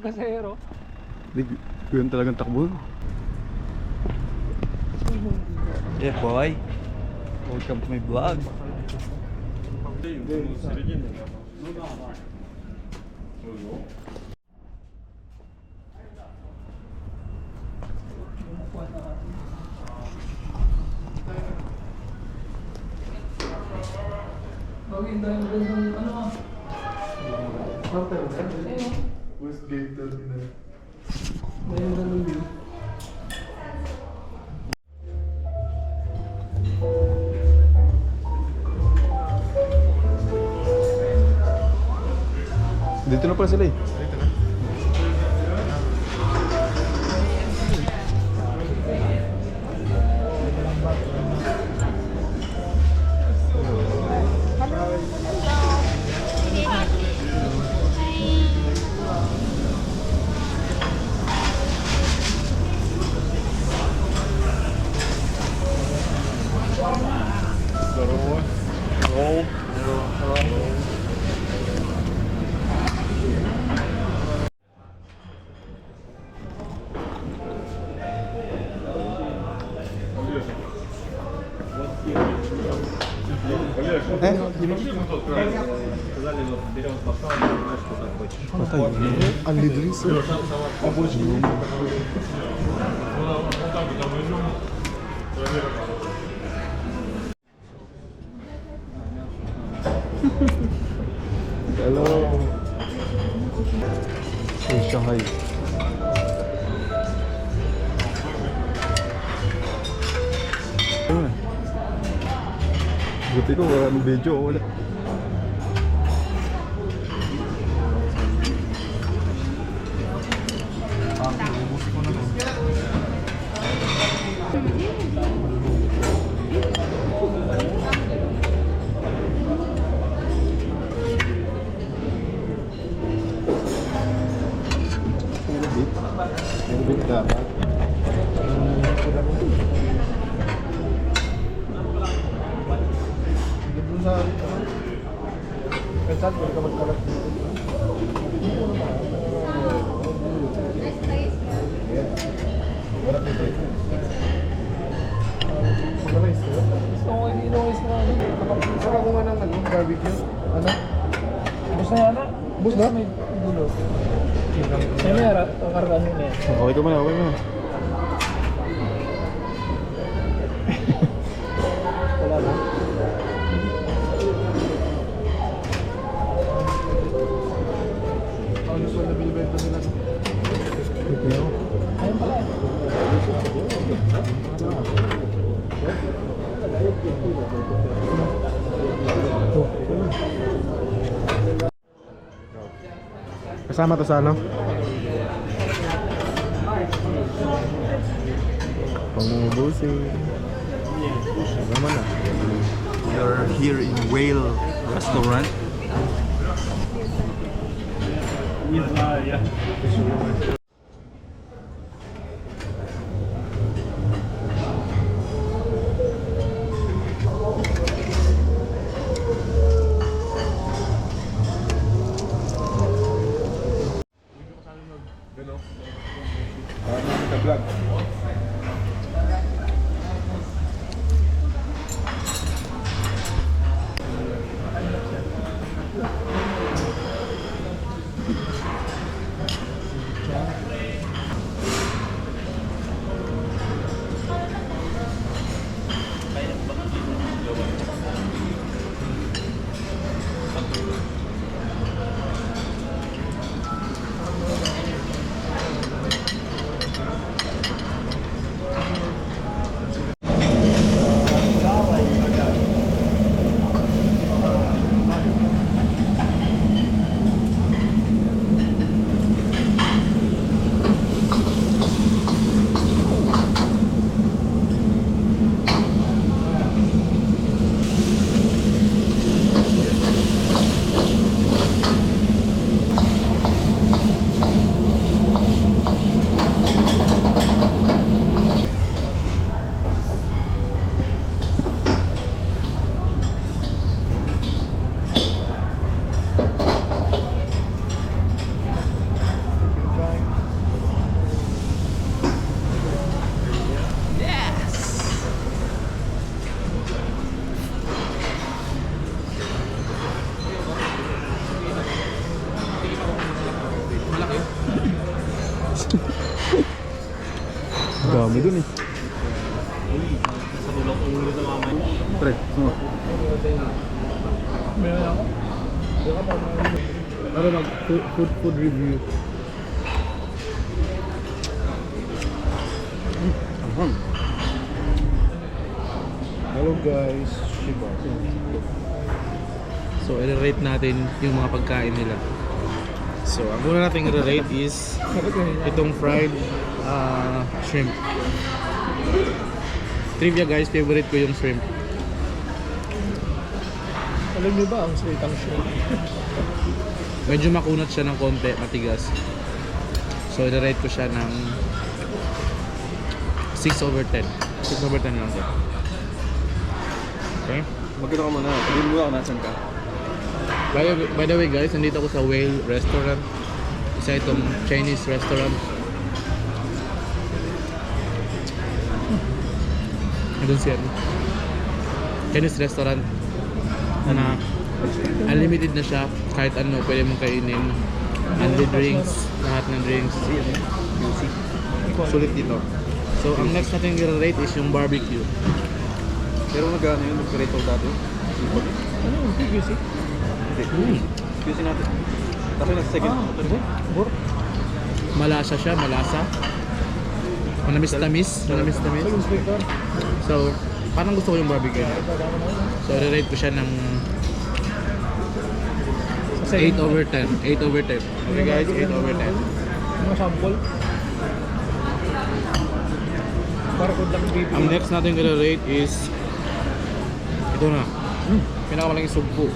Kasero. Hindi, yun talagang takbo. Yeah boy, welcome to my vlog. Bagay, dahil magandang ano ah. Westgate Terminal. Dahil magandang view. Dito na pala sila eh. Dito na. Only drinks. Hello. Hey, Shanghai. Ano na? Buti ko walang video, wala. Bit dapat. Saan ka magkalat? Gusto ko hindi noise na ano. Saka ko nga ng barbecue. Ano? Bus na yan ah. Bus na? May gulo. May mera. Kakargaan mo na yan. Okay ka muna, okay muna. Wala na. Ang usual na binibenta nila. Ayun pala eh. Kasama to sa ano? Pangubusin. Kasama na. We are here in Whale Restaurant. Vlog. Dami dun eh. Pre, suma. Meron ako. Ano mag food review? Ahang. Hello guys, Shiba. So, i-rate natin yung mga pagkain nila. So, ang una natin i-rate is itong fried shrimp. Trivia guys, favorite ko yung shrimp. Alam niyo ba ang salitang shrimp? Medyo makunat siya ng konti, matigas. So, i-rate ko siya ng 6/10. 6/10 lang siya. Okay? Magkita ka muna. Sabihin mo ako nasan ka. By the way guys, nandito ako sa Whale Restaurant. Isa itong Chinese restaurant. Andun siya. Chinese restaurant na unlimited na siya. Kahit ano, pwede mong kainin. Unlimited drinks, lahat ng drinks. Sulit dito. So, ang next natin i-rate is yung barbecue. Pero magkano yun? Nag-rate ako dati. Ano yung PQC? Hindi. QC natin. Kasi nag-second. Bur? Malasa siya, malasa. Manamis-tamis. Manamis-tamis. Sa inspector? So, parang gusto ko yung barbecue niya. So, i-rate ko siya ng 8/10. 8/10. Okay guys, 8/10. Mga sample? Para kung lang baby. Ang next natin i-rate is ito na. Pinakamalaking sugpo.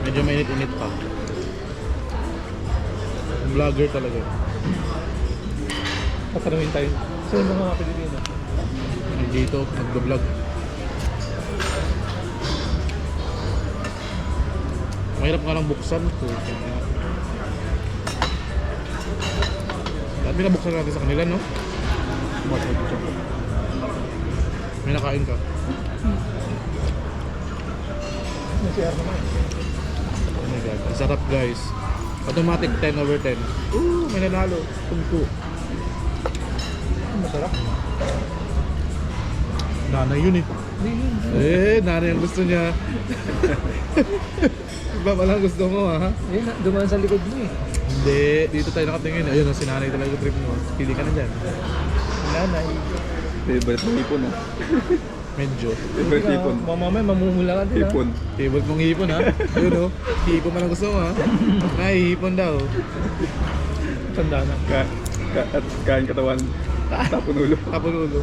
Medyo mainit-init pa. Vlogger talaga. Patanungin tayo. Saan yung mga Pilipino? Dito, nag-vlog. Mahirap nga lang buksan. At binabuksan natin sa kanila, no? May nakain ka. May CR naman. Oh my god, ang sarap guys. Automatic 10/10. May nanalo. Tungko. Masarap. Nanay yun eh. Nanay ang gusto niya. Iba pala ang gusto mo ha? Eh, dumaan sa likod mo eh. Hindi, dito tayo nakatingin. Ayun, si nanay talaga trip mo. Pili ka na dyan. Nanay. Favorite mo ipon ah. Medyo. Favorite ipon. Mamamay, mamumula ka din ha. Ipon. Favorite mong hipon ha? Ayun o. Hipon man ang gusto mo ha? Ay, hipon daw. Tanda na. At kain katawan. Tapon ulo. Tapon ulo.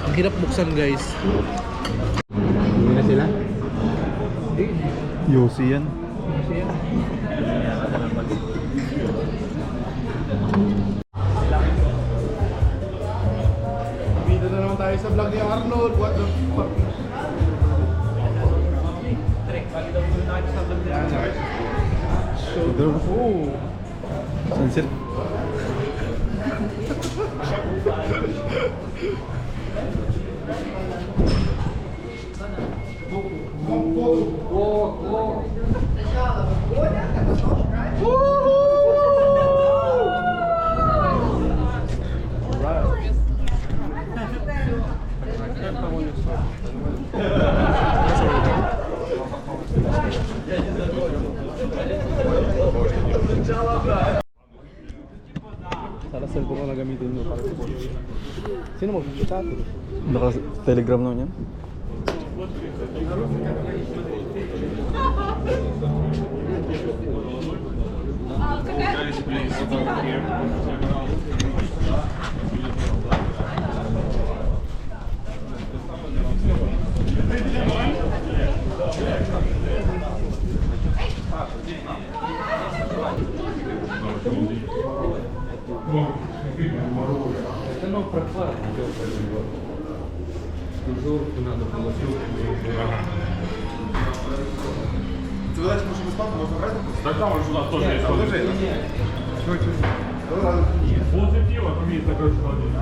Ang hirap buksan guys. Hindi na sila? Hindi. Yossi yan. Kasi yan. Dito na naman tayo sa vlog ni Arnold. What the fuck? Oh. Sunset. Sana cellphone ko na gamitin nyo para sa post. Sino mag-chat? Naka-telegram naman yan? Так там уже сюда тоже есть. Возле пива там есть такой холодильник.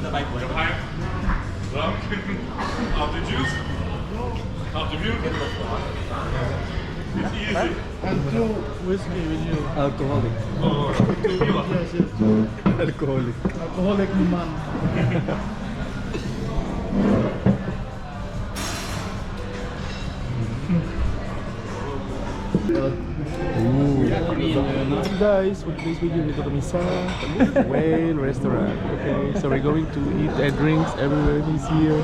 Geheim. So. Auf the juice. Auf the milk. It's easy. And two whiskey with you. Alcoholic. Oh, two Mila. Yes, yes. Alcoholic. Alcoholic man. Guys, for today's video, dito kami sa Whale Restaurant. Okay, so we're going to eat and drinks everywhere he's here.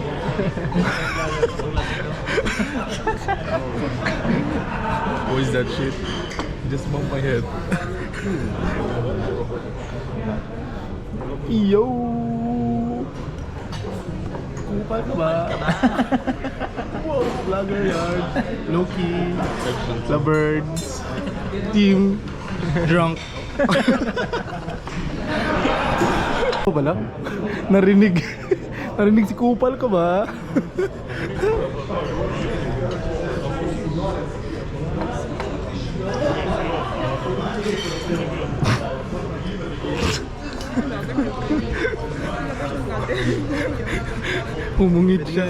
What is that shit? Just bumped my head. Yo! Kupal ka ba? Wow, vlogger yard. Loki. The Birds. Team. Drunk. Ano ba lang? Narinig. Narinig si Kupal ka ba? Humungit siya.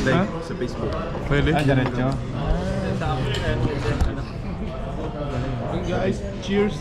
Like, sa Facebook. Pwede? diretso. Guys, cheers.